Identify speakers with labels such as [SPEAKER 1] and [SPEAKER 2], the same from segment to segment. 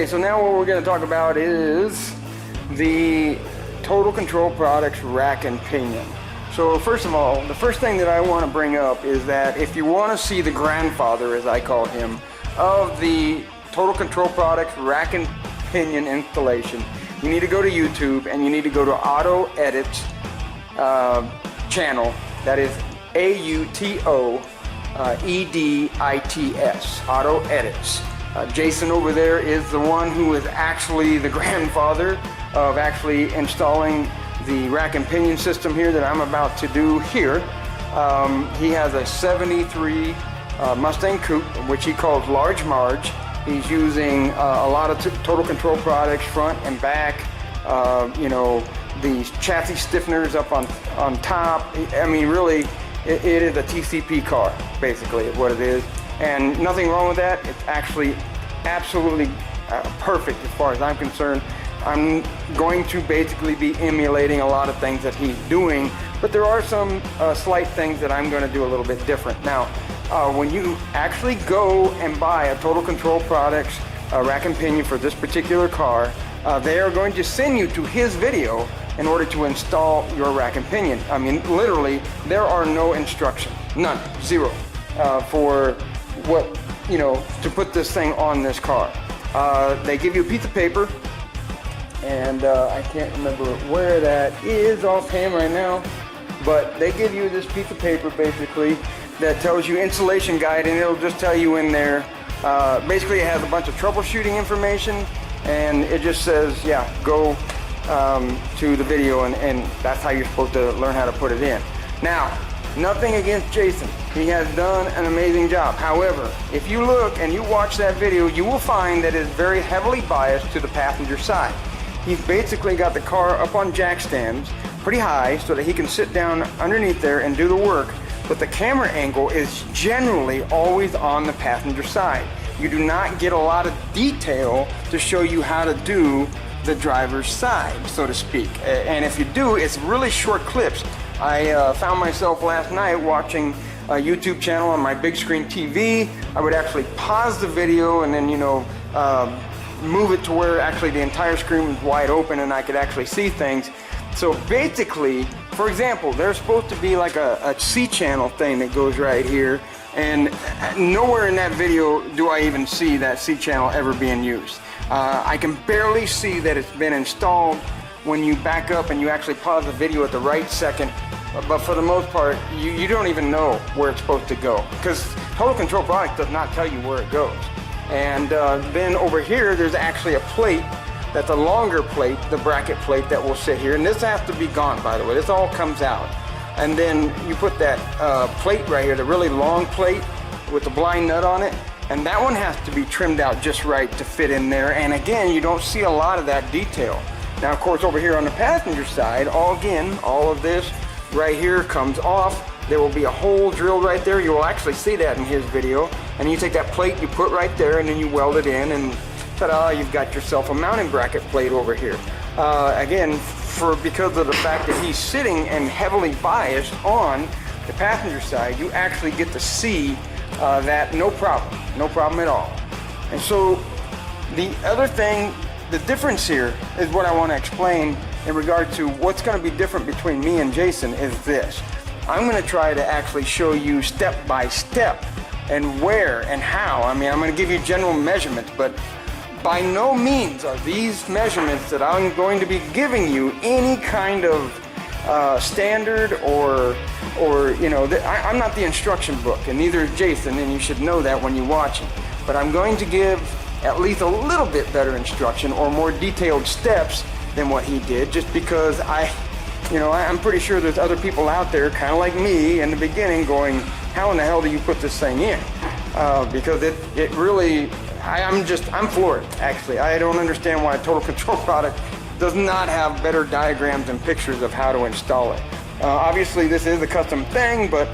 [SPEAKER 1] Okay, so now what we're going to talk about is the Total Control Products rack and pinion. So first of all, the first thing that I want to bring up is that if you want to see the grandfather, as I call him, of the Total Control Products rack and pinion installation, you need to go to YouTube and you need to go to Auto Edits channel. That is AUTOEDITS, Auto Edits. Jason over there is the one who is actually the grandfather of actually installing the rack and pinion system here that I'm about to do here. He has a 73 Mustang Coupe, which he calls Large Marge. He's using a lot of Total Control Products front and back, you know, these chassis stiffeners up on top. I mean, really, it is a TCP car, basically, is what it is. And nothing wrong with that. It's actually absolutely perfect as far as I'm concerned. I'm going to basically be emulating a lot of things that he's doing, but there are some slight things that I'm going to do a little bit different. Now, when you actually go and buy a Total Control Products rack and pinion for this particular car, they are going to send you to his video in order to install your rack and pinion. I mean, literally, there are no instructions, none, zero, for what, you know, to put this thing on this car. They give you a piece of paper, and I can't remember where that is offhand right now, but they give you this piece of paper basically that tells you installation guide, and it'll just tell you in there, basically it has a bunch of troubleshooting information, and it just says, yeah, go to the video, and that's how you're supposed to learn how to put it in. Now, nothing against Jason. He has done an amazing job. However, if you look and you watch that video, you will find that it's very heavily biased to the passenger side. He's basically got the car up on jack stands pretty high so that he can sit down underneath there and do the work, but the camera angle is generally always on the passenger side. You do not get a lot of detail to show you how to do the driver's side, so to speak. And if you do, it's really short clips. I found myself last night watching a YouTube channel on my big screen TV. I would actually pause the video and then, you know, move it to where actually the entire screen was wide open and I could actually see things. So basically, for example, there's supposed to be like a C channel thing that goes right here, and nowhere in that video do I even see that C channel ever being used. I can barely see that it's been installed when you back up and you actually pause the video at the right second, but for the most part, you don't even know where it's supposed to go, because Total Control Products does not tell you where it goes. And then over here, there's actually a plate that's a longer plate, the bracket plate that will sit here, and this has to be gone, by the way. This all comes out. And then you put that plate right here, the really long plate with the blind nut on it, and that one has to be trimmed out just right to fit in there. And again, you don't see a lot of that detail. Now, of course, over here on the passenger side, all of this right here comes off. There will be a hole drilled right there. You will actually see that in his video. And you take that plate, you put right there, and then you weld it in, and ta-da, you've got yourself a mounting bracket plate over here. Again, because of the fact that he's sitting and heavily biased on the passenger side, you actually get to see that no problem at all. And so the other thing, the difference here is what I want to explain in regard to what's going to be different between me and Jason is this. I'm going to try to actually show you step by step and where and how. I mean, I'm going to give you general measurements, but by no means are these measurements that I'm going to be giving you any kind of standard or you know, I'm not the instruction book, and neither is Jason, and you should know that when you watch it. But I'm going to give at least a little bit better instruction or more detailed steps than what he did, just because I'm pretty sure there's other people out there kind of like me in the beginning going, how in the hell do you put this thing in? Because it really, I'm floored, actually. I don't understand why a Total Control product does not have better diagrams and pictures of how to install it. Obviously, this is a custom thing, but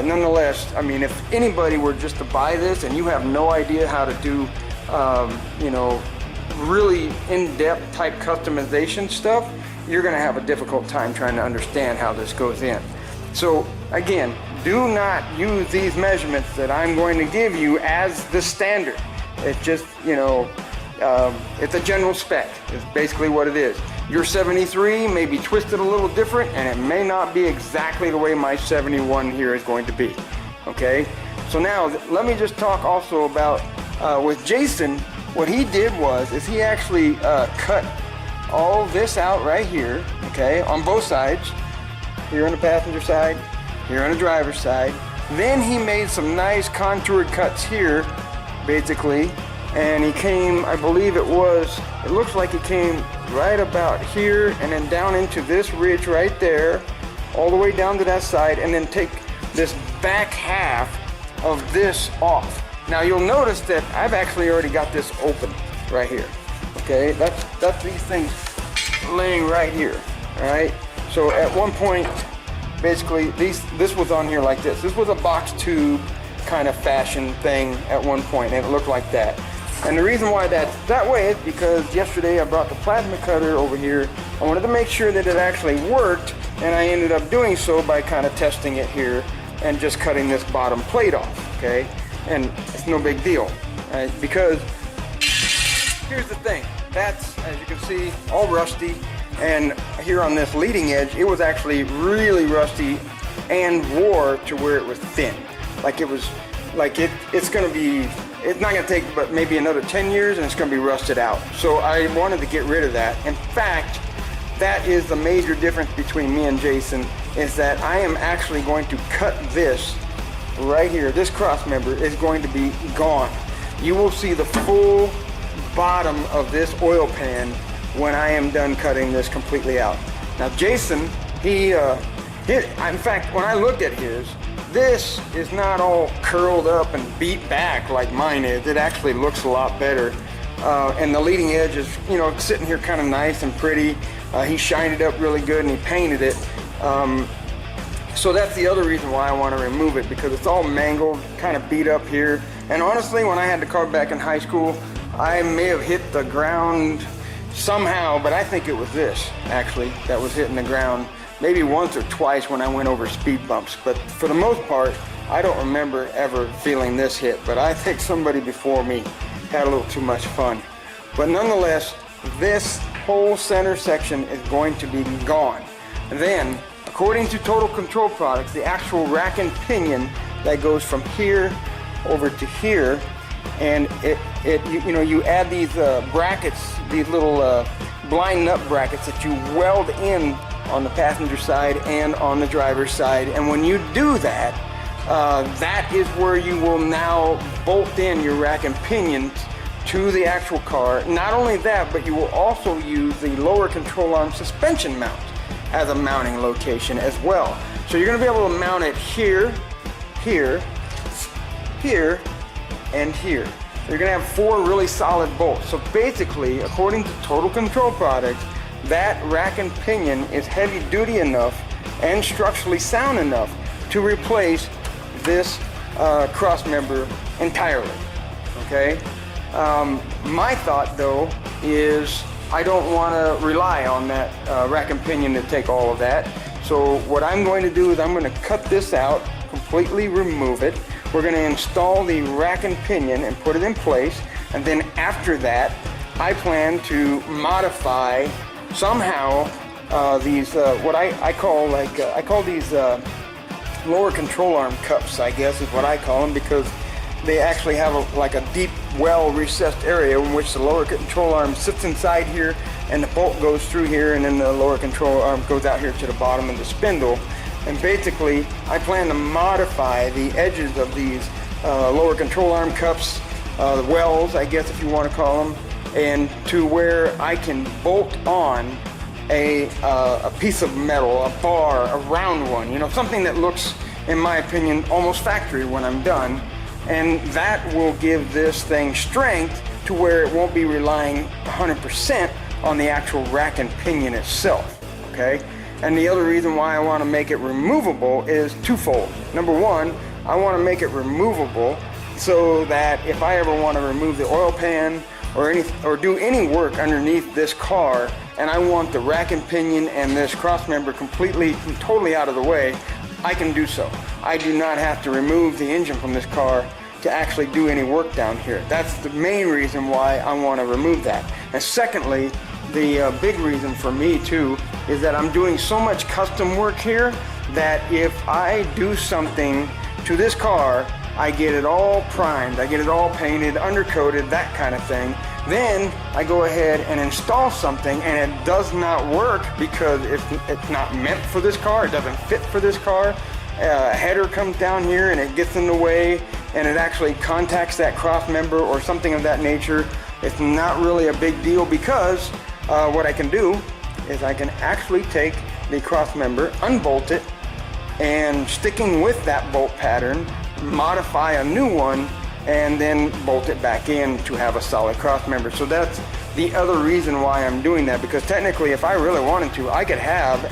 [SPEAKER 1] nonetheless, I mean, if anybody were just to buy this and you have no idea how to do, you know, really in-depth type customization stuff, you're going to have a difficult time trying to understand how this goes in. So again, do not use these measurements that I'm going to give you as the standard. It's just, you know, it's a general spec. It's basically what it is. Your 73 may be twisted a little different, and it may not be exactly the way my 71 here is going to be. Okay, so now let me just talk also about with Jason. What he did is he actually cut all this out right here, okay, on both sides, here on the passenger side, here on the driver's side. Then he made some nice contoured cuts here, basically, and he came, I believe it looks like he came right about here and then down into this ridge right there, all the way down to that side, and then take this back half of this off. Now you'll notice that I've actually already got this open right here. Okay, that's these things laying right here. All right. So at one point, basically this was on here like this. This was a box tube kind of fashion thing at one point, and it looked like that. And the reason why that's that way is because yesterday I brought the plasma cutter over here. I wanted to make sure that it actually worked, and I ended up doing so by kind of testing it here and just cutting this bottom plate off. Okay, and it's no big deal, right? Because here's the thing, that's, as you can see, all rusty, and here on this leading edge, it was actually really rusty and wore to where it was thin. Like it was, like it's gonna be, it's not gonna take but maybe another 10 years and it's gonna be rusted out. So I wanted to get rid of that. In fact, that is the major difference between me and Jason, is that I am actually going to cut this right here. This cross member is going to be gone. You will see the full bottom of this oil pan when I am done cutting this completely out. Now Jason, in fact, when I looked at his, this is not all curled up and beat back like mine is. It actually looks a lot better. And the leading edge is, you know, sitting here kind of nice and pretty. He shined it up really good and he painted it. So that's the other reason why I want to remove it, because it's all mangled, kind of beat up here. And honestly, when I had the car back in high school, I may have hit the ground somehow, but I think it was this, actually, that was hitting the ground. Maybe once or twice when I went over speed bumps. But for the most part, I don't remember ever feeling this hit. But I think somebody before me had a little too much fun. But nonetheless, this whole center section is going to be gone. And then, according to Total Control Products, the actual rack and pinion that goes from here over to here, and you add these brackets, these little blind nut brackets that you weld in on the passenger side and on the driver's side. And when you do that, that is where you will now bolt in your rack and pinions to the actual car. Not only that, but you will also use the lower control arm suspension mount as a mounting location as well. So you're going to be able to mount it here, here, here, and here. So you're going to have 4 really solid bolts. So basically, according to Total Control Products, that rack and pinion is heavy duty enough and structurally sound enough to replace this cross member entirely. Okay? My thought though is I don't want to rely on that rack and pinion to take all of that. So what I'm going to do is I'm going to cut this out, completely remove it. We're going to install the rack and pinion and put it in place. And then after that, I plan to modify somehow these what I call these lower control arm cups, I guess is what I call them, because they actually have a deep, well recessed area in which the lower control arm sits inside here and the bolt goes through here, and then the lower control arm goes out here to the bottom of the spindle. And basically I plan to modify the edges of these lower control arm cups, the wells, I guess if you want to call them, and to where I can bolt on a piece of metal, a bar, a round one, you know, something that looks, in my opinion, almost factory when I'm done. And that will give this thing strength to where it won't be relying 100% on the actual rack and pinion itself, okay? And the other reason why I want to make it removable is twofold. Number one, I want to make it removable so that if I ever want to remove the oil pan or do any work underneath this car, and I want the rack and pinion and this cross member totally out of the way, I can do so. I do not have to remove the engine from this car to actually do any work down here. That's the main reason why I want to remove that. And secondly, the big reason for me too is that I'm doing so much custom work here that if I do something to this car, I get it all primed, I get it all painted, undercoated, that kind of thing. Then I go ahead and install something and it does not work because it's not meant for this car, it doesn't fit for this car. A header comes down here and it gets in the way and it actually contacts that cross member or something of that nature. It's not really a big deal because what I can do is I can actually take the cross member, unbolt it, and sticking with that bolt pattern, modify a new one, and then bolt it back in to have a solid cross member. So that's the other reason why I'm doing that, because technically if I really wanted to, I could have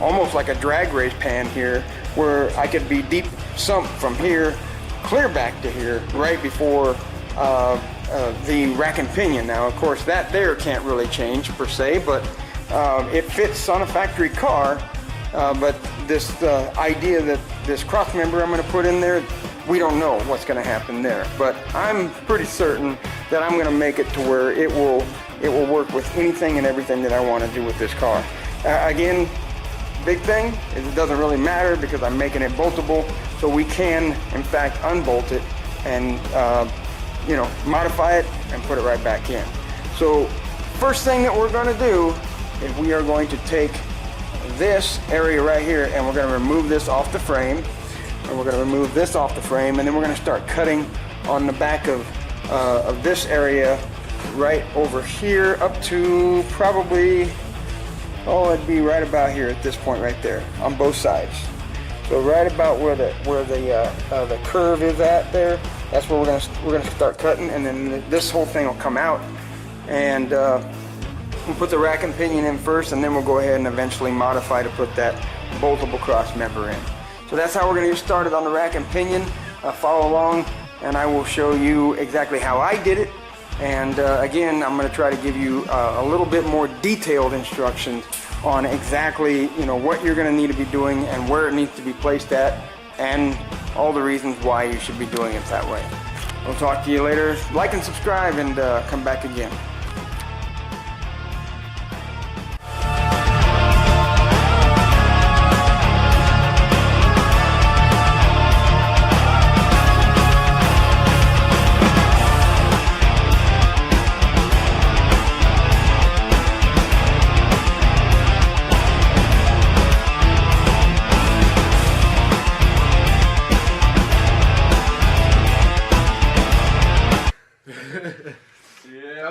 [SPEAKER 1] almost like a drag race pan here where I could be deep sump from here clear back to here right before the rack and pinion. Now of course that there can't really change per se, but it fits on a factory car. But this idea that this cross member I'm going to put in there, we don't know what's going to happen there. But I'm pretty certain that I'm going to make it to where it will work with anything and everything that I want to do with this car. Again, big thing is it doesn't really matter because I'm making it boltable, so we can in fact unbolt it and modify it and put it right back in. So first thing that we're going to do is we are going to take this area right here and we're going to remove this off the frame, and we're going to remove this off the frame, and then we're going to start cutting on the back of this area right over here up to probably, it'd be right about here at this point right there on both sides. So right about where the curve is at there, that's where we're gonna start cutting, and then this whole thing will come out, and we'll put the rack and pinion in first, and then we'll go ahead and eventually modify to put that boltable cross member in. So that's how we're going to get started on the rack and pinion. Follow along and I will show you exactly how I did it. And again, I'm going to try to give you a little bit more detailed instructions on exactly what you're going to need to be doing and where it needs to be placed at, and all the reasons why you should be doing it that way. We'll talk to you later. Like and subscribe, and come back again.
[SPEAKER 2] Yeah.